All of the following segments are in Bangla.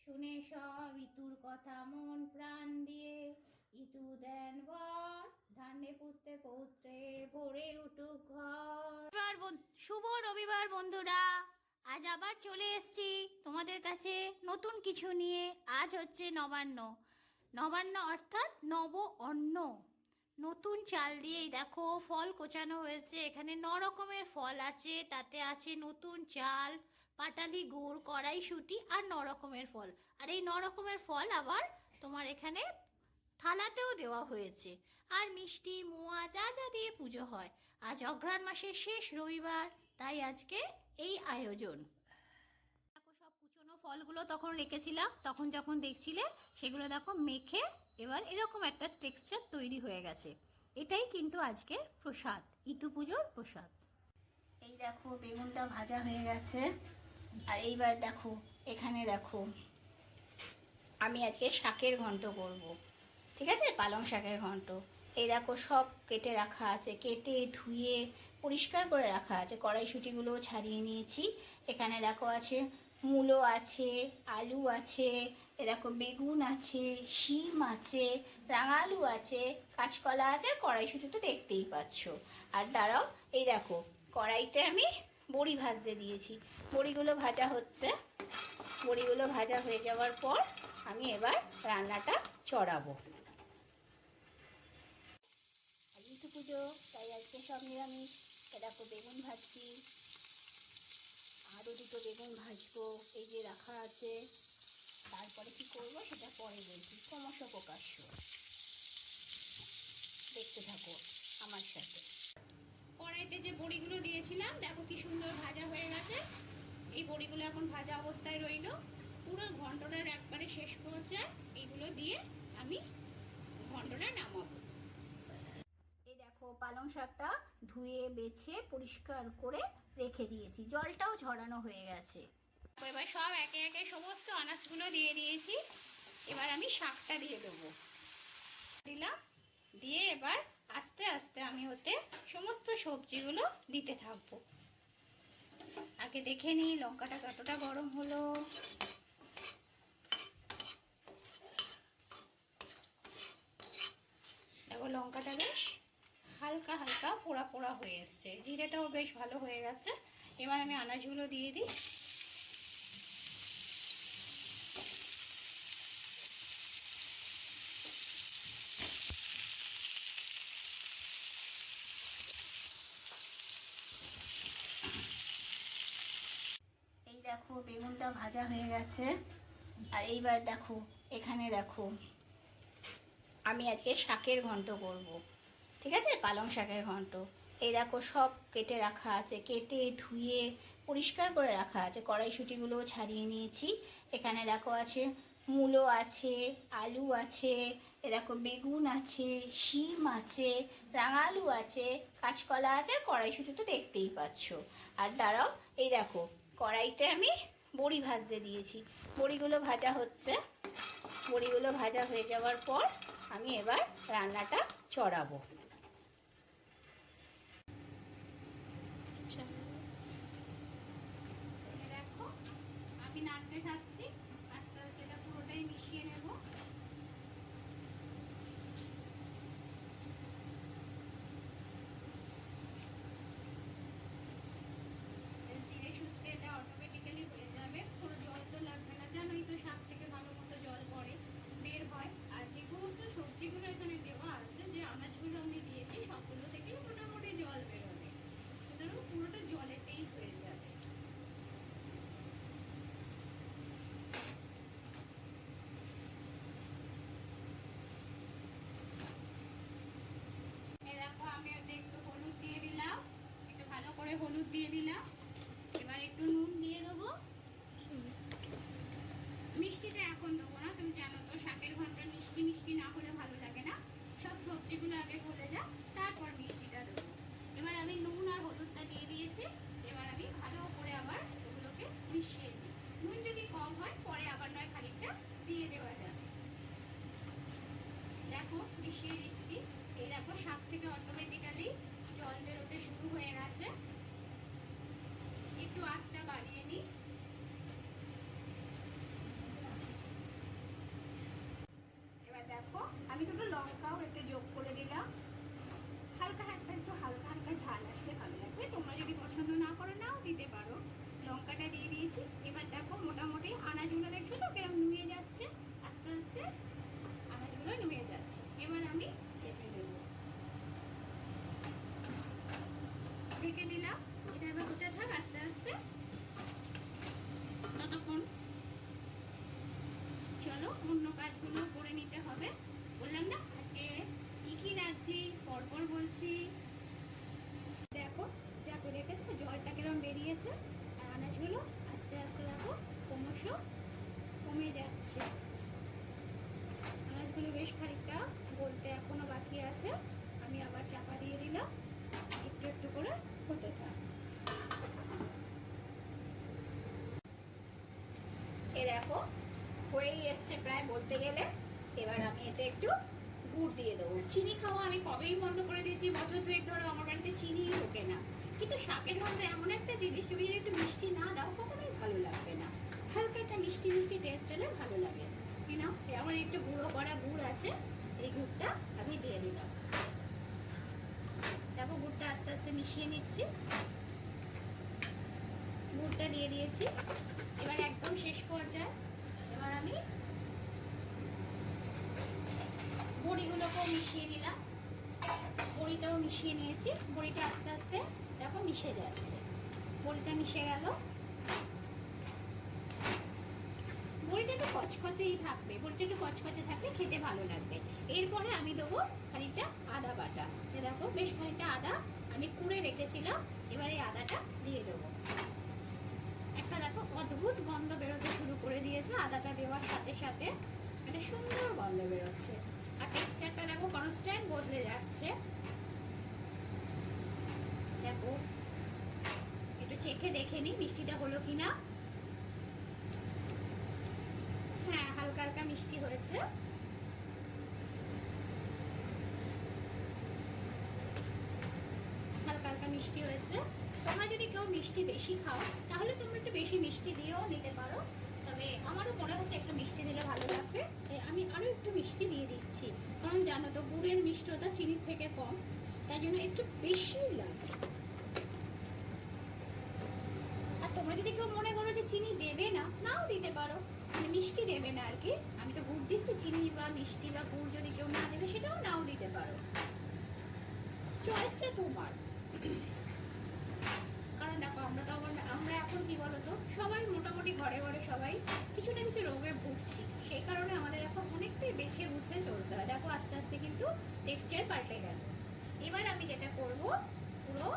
শুনে সব ইতুর কথা মন প্রাণ দিয়ে ইতু দেন বর ধান্যে পুত্রে পৌত্রে ভরে উঠুক ঘর। শুভ রবিবার বন্ধুরা, আজ আবার চলে এসেছি তোমাদের কাছে নতুন কিছু নিয়ে। আজ হচ্ছে নবান্ন। নবান্ন অর্থাৎ নব অন্ন। নতুন চাল দিয়েই দেখো ফল কোচানো হয়েছে। এখানে 9 রকমের ফল আছে, তাতে আছে নতুন চাল, পাটালি গুড়, কড়াইশুঁটি আর 9 রকমের ফল। আর এই 9 রকমের ফল আবার তোমার এখানে থালাতেও দেওয়া হয়েছে। আর মিষ্টি মোয়া যা যা দিয়ে পুজো হয়। আজ অঘ্রাণ মাসের শেষ রবিবার, তাই আজকে এই আয়োজন। দেখো সব কুচনো ফলগুলো তখন রেখেছিলাম, তখন যখন দেখছিলে সেগুলো দেখো মেখে এবার এরকম একটা টেক্সচার তৈরি হয়ে গেছে। এটাই কিন্তু আজকের প্রসাদ, ইতু পুজোর প্রসাদ। এই দেখো বেগুনটা ভাজা হয়ে গেছে। আর এইবার দেখো এখানে দেখো আমি আজকে শাকের ঘন্ট করব, ঠিক আছে, পালং শাকের ঘন্ট। এই দেখো সব কেটে রাখা আছে, কেটে ধুয়ে পরিষ্কার করে রাখা আছে। কড়াইশুঁটিগুলোও ছাড়িয়ে নিয়েছি। এখানে দেখো আছে মূলো আছে, আলু আছে, এ দেখো বেগুন আছে, শিম আছে, রাঙা আলু আছে, কাঁচকলা আছে, আর কড়াইশুঁটি তো দেখতেই পাচ্ছ। আর দাঁড়াও, এই দেখো কড়াইতে আমি বড়ি ভাজতে দিয়েছি। বড়িগুলো ভাজা হচ্ছে। বড়িগুলো ভাজা হয়ে যাওয়ার পর আমি এবার রান্নাটা চড়াবো। আজই তো পুজো, তাই আজকে সব নিরামিষ। দেখো বেগুন ভাজছি, আরও দুটো বেগুন ভাজবো, এই যে রাখা আছে। তারপরে কি করবো সেটা পরে বলছি, ক্রমশ প্রকাশ্য। দেখতে থাকো আমার সাথে। কড়াইতে যে বড়িগুলো দিয়েছিলাম দেখো কি সুন্দর ভাজা হয়ে গেছে। এই বড়িগুলো এখন ভাজা অবস্থায় রইল। পুরো ঘন্টটার একবারে শেষ পর্যায়ে এইগুলো দিয়ে আমি ঘন্টটা নামাবো। এই দেখো পালং শাকটা ধুয়ে বেছে পরিষ্কার করে রেখে দিয়েছি, জলটাও ঝরানো হয়ে গেছে। এবার সব একে একে সমস্ত আনাজগুলো দিয়ে দিয়েছি। এবার আমি শাকটা দিয়ে দেবো। দিলাম, দিয়ে এবার আস্তে আস্তে আমি ওতে সমস্ত সবজিগুলো দিতে থাকবো। আগে দেখে নিই লঙ্কাটা কতটা গরম হলো। দেখো লঙ্কাটা বেশ হালকা হালকা পোড়া পোড়া হয়ে এসছে, জিরেটাও বেশ ভালো হয়ে গেছে। এবার আমি আনাজগুলো দিয়ে দিই। এই দেখো বেগুনটা ভাজা হয়ে গেছে। আর এইবার দেখো এখানে দেখো আমি আজকে শাকের ঘন্ট করব, ঠিক আছে, পালং শাকের ঘন্ট। এই দেখো সব কেটে রাখা আছে, কেটে ধুয়ে পরিষ্কার করে রাখা আছে। কড়াইশুঁটিগুলোও ছাড়িয়ে নিয়েছি। এখানে দেখো আছে মূলো আছে, আলু আছে, এ দেখো বেগুন আছে, শিম আছে, রাঙা আলু আছে, কাঁচকলা আছে, আর কড়াইশুঁটি তো দেখতেই পাচ্ছ। আর দাঁড়াও, এই দেখো কড়াইতে আমি বড়ি ভাজতে দিয়েছি। বড়িগুলো ভাজা হচ্ছে। বড়িগুলো ভাজা হয়ে যাওয়ার পর আমি এবার রান্নাটা চড়াবো। দেখো আমি নাড়তে থাকছি, আস্তে আস্তে এটা পুরোটাই মিশিয়ে নেব। ধীরে সুস্থে এটা অটোমেটিক্যালি হয়ে যাবে, কোনো জল তো লাগবে না। জানোই তো শাক থেকে ভালো মতো জল পড়ে বের হয়। আর যে সমস্ত সবজিগুলো এখানে দেওয়া আছে, যে আনাজগুলো আমি দিয়েছি, সবগুলো থেকেই মোটামুটি জল বেরোবে, সুতরাং পুরোটা জলেতেই হয়ে যাবে। দেখো আমি ওতে একটু হলুদ দিয়ে দিলাম, একটু ভালো করে হলুদ দিয়ে দিলাম। এবার একটু নুন দিয়ে দেবো। মিষ্টিটা এখন দেবো না, তুমি জানো তো শাকের ঘন্ট মিষ্টি মিষ্টি না হলে ভালো লাগে না। সব সবজিগুলো আগে গলে যাক, তারপর মিষ্টিটা দেবো। এবার আমি নুন আর হলুদটা দিয়ে দিয়েছি। এবার আমি ভালো করে আবার ওগুলোকে মিশিয়ে দিই। নুন যদি কম হয় পরে আবার নয় খানিকটা দিয়ে দেওয়া যাবে। দেখো মিশিয়ে দিচ্ছি। এই দেখো শাক থেকে অটোমেটিক্যালি জল বেরোতে শুরু হয়ে গেছে। একটু আঁচটা বাড়িয়ে নিই। হালকা একটু হালকা হালকা ঝাল আসলে ভালো লাগবে। তোমরা যদি পছন্দ না করো নাও দিতে পারো। লঙ্কাটা দিয়ে দিয়েছি। এবার দেখো মোটামুটি আনাজগুলো দেখছো তো কেরম নুয়ে যাচ্ছে, আস্তে আস্তে আনাজগুলো নুয়ে যাচ্ছে। এবার আমি ঢেকে দেবো, ঢেকে দিলাম। এটা এবার হতে থাক আস্তে আস্তে। ততক্ষণ চলো অন্য কাজগুলো করে নিতে হবে। বললাম না আজকে কি রাঁধছি, পরপর বলছি। দেখো দেখো দেখেছো জলটা কিরম বেরিয়েছে, আর আনাজগুলো আস্তে আস্তে দেখো ক্রমশ কমে যাচ্ছে। আনাজগুলো বেশ খানিকটা গলতে এখনো বাকি আছে। আমি আবার চাপা দিয়ে দিলাম, একটু একটু করে হতে থাক। এ দেখো হয়েই এসছে প্রায় বলতে গেলে। এবার আমি এতে একটু গুড় দিয়ে দেবো। চিনি খাওয়া আমি কবেই বন্ধ করে দিয়েছি, বছর দুয়েক ধরে আমার বাড়িতে চিনি ঢোকে না। কিন্তু শাকের ঘন্ট এমন একটা জিনিস, তুমি যদি একটু মিষ্টি না দাও কখনোই ভালো লাগবে না। হালকা একটা মিষ্টি মিষ্টি টেস্ট এলে ভালো লাগে। কিনা আমার একটু গুঁড়ো করা গুড় আছে, এই গুড়টা আমি দিয়ে দিলাম। দেখো গুড়টা আস্তে আস্তে মিশিয়ে নিচ্ছি। গুড়টা দিয়ে দিয়েছি। এবার একদম শেষ পর্যায়ে এবার আমি বড়িগুলোকেও মিশিয়ে নিলাম। বড়িটাও মিশিয়ে নিয়েছি। বড়িটা আস্তে আস্তে দেখো মিশে যাচ্ছে। বড়িটা মিশে গেল। বড়িটা একটু কচকচেই থাকবে, বড়িটা একটু কচকচে থাকলে খেতে ভালো লাগবে। এরপরে আমি দেবো খানিকটা আদা বাটা। দেখো বেশ খানিকটা আদা আমি কুড়ে রেখেছিলাম, এবার এই আদাটা দিয়ে দেবো। একটা দেখো অদ্ভুত গন্ধ বেরোতে শুরু করে দিয়েছে আদাটা দেওয়ার সাথে সাথে। একটা সুন্দর গন্ধ বেরোচ্ছে, আর টেক্সচারটা দেখো কনস্ট্যান্ট বদলে যাচ্ছে। দেখো একটু চেখে দেখে নি মিষ্টিটা হলো কিনা। হ্যাঁ হালকা হালকা মিষ্টি হয়েছে। হালকা হালকা মিষ্টি হয়েছে। তোমরা যদি কেউ মিষ্টি বেশি খাও তাহলে তোমরা একটু বেশি মিষ্টি দিয়েও নিতে পারো, তবে আমারও মনে হচ্ছে একটু মিষ্টি দিলে ভালো লাগবে, তাই আমি আরো একটু মিষ্টি দিয়ে দিচ্ছি। কারণ জানো তো গুড়ের মিষ্টতা চিনির থেকে কম, তাই জন্য একটু বেশি লাগে। আর তোমরা যদি কেউ মনে করো যে চিনি দেবে না, নাও দিতে পারো, মানে মিষ্টি দেবে না আর কি। আমি তো গুড় দিচ্ছি, চিনি বা মিষ্টি বা গুড় যদি কেউ না দেবে সেটাও নাও দিতে পারো, চয়েসটা তোমার। কারণ দেখো আমরা এখন কি বলতো সবাই মোটামুটি ঘরে ঘরে সবাই কিছু না কিছু রোগে ভুগছি, সেই কারণে আমাদের এখন অনেকটাই বেছে বুঝে চলতে হয়। দেখো আস্তে আস্তে কিন্তু টেক্সচার পাল্টে গেল। এবার আমি যেটা করব, পুরো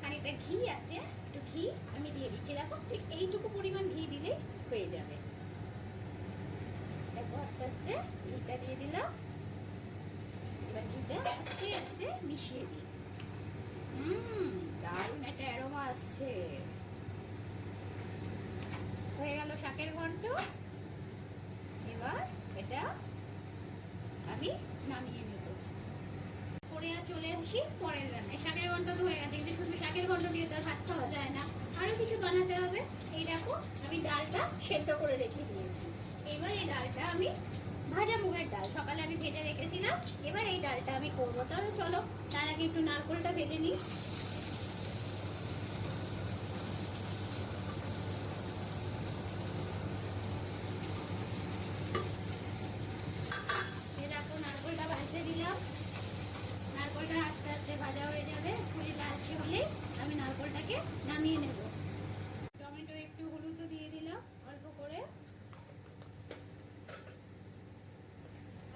খানিকটা ঘি আছে, একটু ঘি আমি দিয়ে দিচ্ছি। দেখো ঠিক এইটুকু পরিমাণ ঘি দিলেই হয়ে যাবে। দেখো আস্তে আস্তে ঘিটা দিয়ে দিলাম। এবার ঘিটা আস্তে আস্তে মিশিয়ে দিই। দারুণ একটা অ্যারোমা আসছে। হয়ে গেল শাকের ঘন্ট। এবার এটা আমি নামিয়ে নেব। পরে আর চলে আসি পরের রান্নায়। শাকের ঘন্ট তো হয়ে গেছে, কিন্তু শুধু শাকের ঘন্ট দিয়ে তো আর ভাত খাওয়া যায় না, আরো কিছু বানাতে হবে। এই দেখো আমি ডালটা সেদ্ধ করে রেখে দিয়েছি। এবার এই ডালটা আমি ভাজা মুগের ডাল সকালে আমি ভেজে রেখেছিলাম, এবার এই ডালটা আমি করবো। তাহলে চলো তার আগে একটু নারকেলটা ভেজে নিই। নারকেলটা ভাজতে দিলাম। নারকেলটা আস্তে আস্তে ভাজা হয়ে যাবে, পুরি লালচে হলে আমি নারকেলটাকে নামিয়ে নেব। টমেটো একটু হলুদও দিয়ে দিলাম অল্প করে,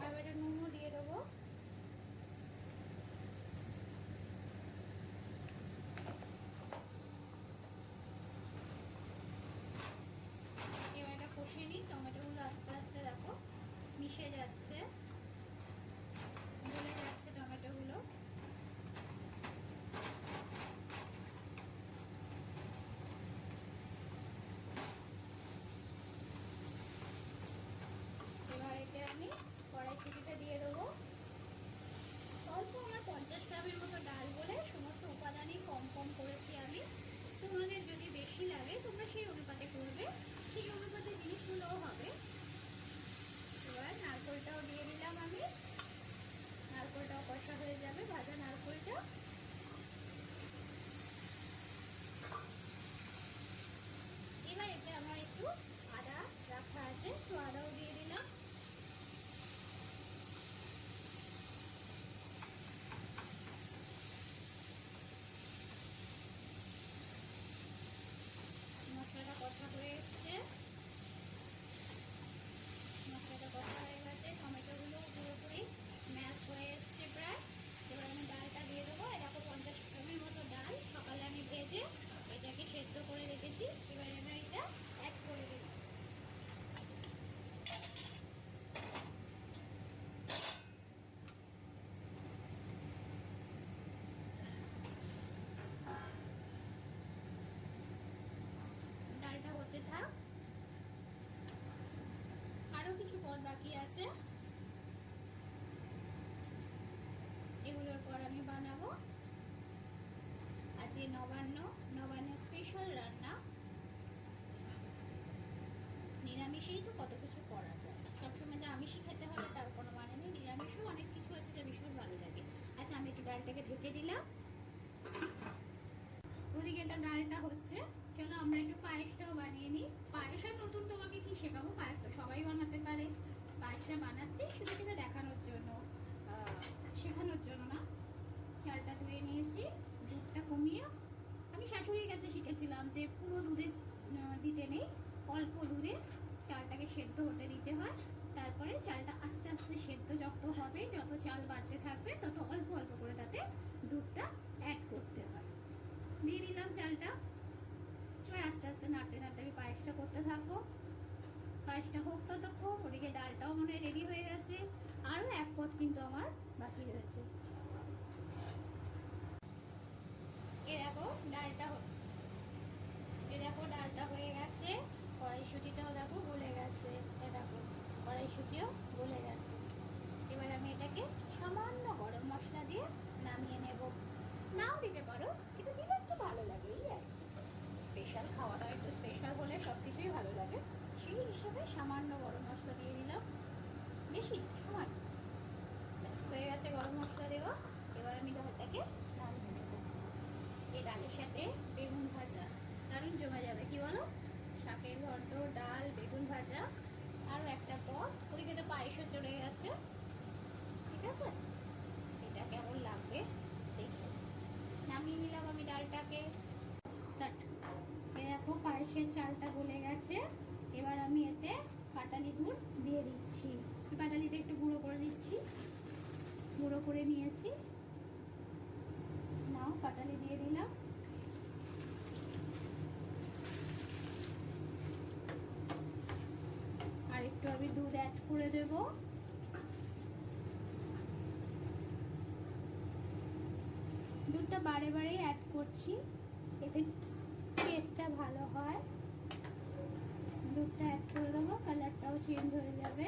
আর একটা নুনও দিয়ে দেবো। এবার এটা কষিয়ে নিই। টমেটোগুলো আস্তে আস্তে দেখো মিশে যাচ্ছে, গলে যাচ্ছে টমেটোগুলো। পদ বাকি আছে, এগুলোর পর আমি বানাবো আজকে নবান্নের স্পেশাল রান্না। নিরামিষেই তো কত কিছু করা যায়, সবসময় যে আমিষই খেতে হবে তার কোনো মানে নেই, নিরামিষও অনেক কিছু আছে যা ভীষণ ভালো লাগে। আচ্ছা, আমি একটু ডালটাকে ঢেকে দিলাম। ওদিকে একটা ডালটা হচ্ছে, চলো আমরা একটু পায়েসটাও বানিয়ে নিই। পায়েস আর নতুন তোমাকে কি শেখাবো, পায়েস তো সবাই বানাতে পারে। পায়েসটা বানাচ্ছি শুধু শুধু দেখানোর জন্য, শেখানোর জন্য না। চালটা ধুয়ে নিয়েছি, দুধটা কমিয়ে আমি শাশুড়ির কাছে শিখেছিলাম যে পুরো দুধে দিতে নেই, অল্প দুধে চালটাকে সেদ্ধ হতে দিতে হয়। তারপরে চালটা আস্তে আস্তে সেদ্ধ যত হবে, যত চাল বাড়তে থাকবে তত অল্প অল্প করে তাতে দুধটা অ্যাড করতে হয়। দিয়ে দিলাম চালটা, এবার আস্তে আস্তে নাড়তে নাড়তে আমি পায়েসটা করতে থাকবো। পায়েসটা হোক ততক্ষণ, ওদিকে ডালটাও মনে হয় রেডি হয়ে গেছে, আরও এক পদ কিন্তু আমার বাকি রয়েছে। এ দেখো ডালটা হয়ে গেছে, কড়াইশুঁটিটাও দেখো গলে গেছে, এ দেখো কড়াইশুঁটিও গলে গেছে। এবার আমি এটাকে সামান্য গরম মশলা দিয়ে নামিয়ে নেব। নাও দিতে পারো, কিন্তু দিলে একটু ভালো লাগে, এই আর স্পেশাল খাওয়া দাওয়া একটু স্পেশাল হলে সব কিছুই ভালো লাগে। সেই হিসাবে সামান্য গরম মশলা দিয়ে দিলাম, বেশি সামান্য, ব্যাস হয়ে গেছে গরম মশলা দেওয়া। এবার আমি ডালটাকে নামিয়ে নেব। এই ডালের সাথে বেগুন ভাজা দারুণ জমে যাবে, কি বলো? শাকের ঘন্ট, ডাল, বেগুন ভাজা, আরও একটা পদ। ওদিকে তো পায়েসও চলে গেছে, ঠিক আছে? এটা কেমন লাগবে দেখি। নামিয়ে নিলাম আমি ডালটাকে। স্টার্ট। এই দেখো পায়েসের চালটা গলে গেছে, এবার আমি এতে পাটালি গুড় দিয়ে দিচ্ছি। পাটালিটা একটু গুঁড়ো করে দিচ্ছি, গুঁড়ো করে নিয়েছি। নাও পাটালি দিয়ে দিলাম। আর একটু আমি দুধ অ্যাড করে দেব। দুধটা বারে বারে অ্যাড করছি, এতে টেস্টটা ভালো হয়। দুধটা অ্যাড করে দেবো, কালারটাও চেঞ্জ হয়ে যাবে।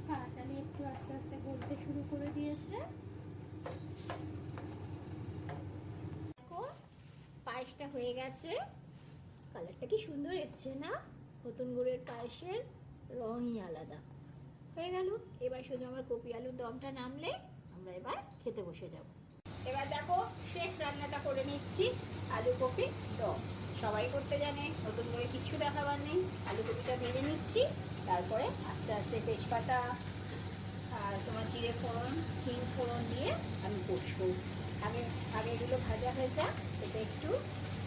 পাটালি একটু আস্তে আস্তে গলতে শুরু করে দিয়েছে। দেখো পায়েসটা হয়ে গেছে, কালারটা কি সুন্দর এসছে না? নতুন গুড়ের পায়েসের রঙই আলাদা হয়ে গেল। এবার শুধু আমার কপি আলুর দমটা নামলে আমরা এবার খেতে বসে যাব। এবার দেখো শেষ রান্নাটা করে নিচ্ছি, আলু কপি দম। সবাই করতে জানে, নতুন করে কিছু দেখাবার নেই। আলু কপিটা ভেজে নিচ্ছি, তারপরে আস্তে আস্তে তেজপাতা আর তোমার জিরে ফোড়ন, হিং ফোড়ন দিয়ে আমি কষবো। আগে এগুলো ভাজা হয়ে যাক, এতে একটু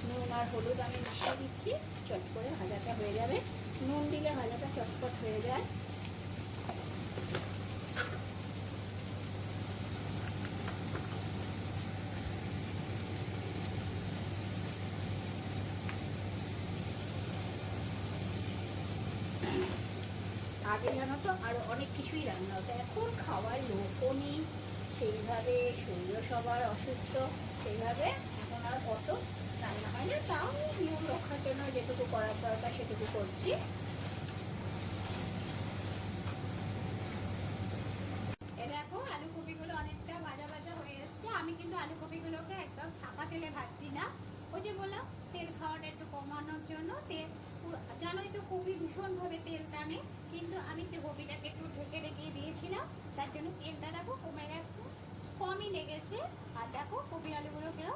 নুন আর হলুদ আমি মিশিয়ে দিচ্ছি, চট করে ভাজাটা হয়ে যাবে। নুন দিলে ভাজাটা চটপট হয়ে যায়। আগে জানো তো আরো অনেক কিছুই রান্না হতো, এখন খাওয়ার লোকও নেই সেইভাবে, শরীরও সবার অসুস্থ, সেইভাবে এখন আর কত রান্না হয় না। তাও নিয়ম রক্ষার জন্য যেটুকু করার দরকার সেটুকু করছি। দেখো আলু কপিগুলো অনেকটা ভাজা ভাজা হয়ে এসছে। আমি কিন্তু আলু কপিগুলোকে একদম ছাকা তেলে ভাজছি না, ওই যে বললাম তেল খাওয়াটা একটু কমানোর জন্য। তেল জানোই তো কপি ভীষণভাবে তেল টানে, কিন্তু আমি কপিটাকে একটু ঢেকে রেখে দিয়েছিলাম, তার জন্য তেলটা দেখো কমে গেছে, কমই লেগেছে। আর দেখো কপি আলুগুলোকেও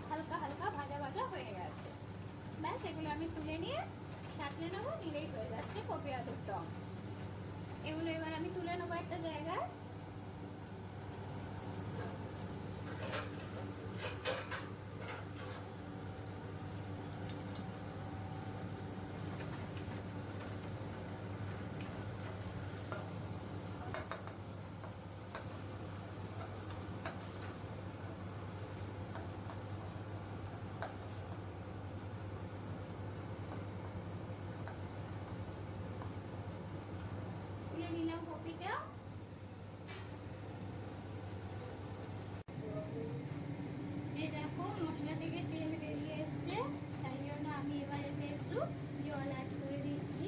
হালকা হালকা ভাজা ভাজা হয়ে গেছে। ব্যাস এগুলো আমি তুলে নিয়ে সাঁতলে নেবো, নিলেই হয়ে যাচ্ছে কপি আলুর দম। এগুলো এবার আমি তুলে নেবো একটা জায়গায়। তুলে নিলাম কপিটা। এই দেখো মশলা থেকে তেল বেরিয়ে এসছে, তাই জন্য আমি এবার এতে একটু জল অ্যাড করে দিচ্ছি।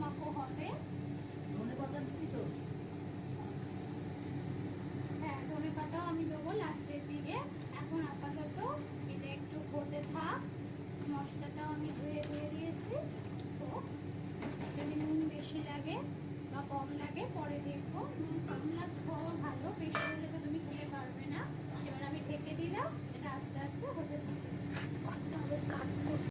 মাখো হবে। ধনেপাতা দিবি তো? হ্যাঁ, ধনে পাতাও আমি দেবো লাস্টের দিকে। এখন আপাতত এটা একটু হতে থাক। মশলাটাও আমি ধুয়ে দিয়ে দিয়েছি। তো যদি নুন বেশি লাগে বা কম লাগে পরে দেখবো। নুন কম লাগবে ভালো, বেশি হলে তো তুমি খেতে পারবে না। এবার আমি ঢেকে দিলাম, এটা আস্তে আস্তে হতে থাক।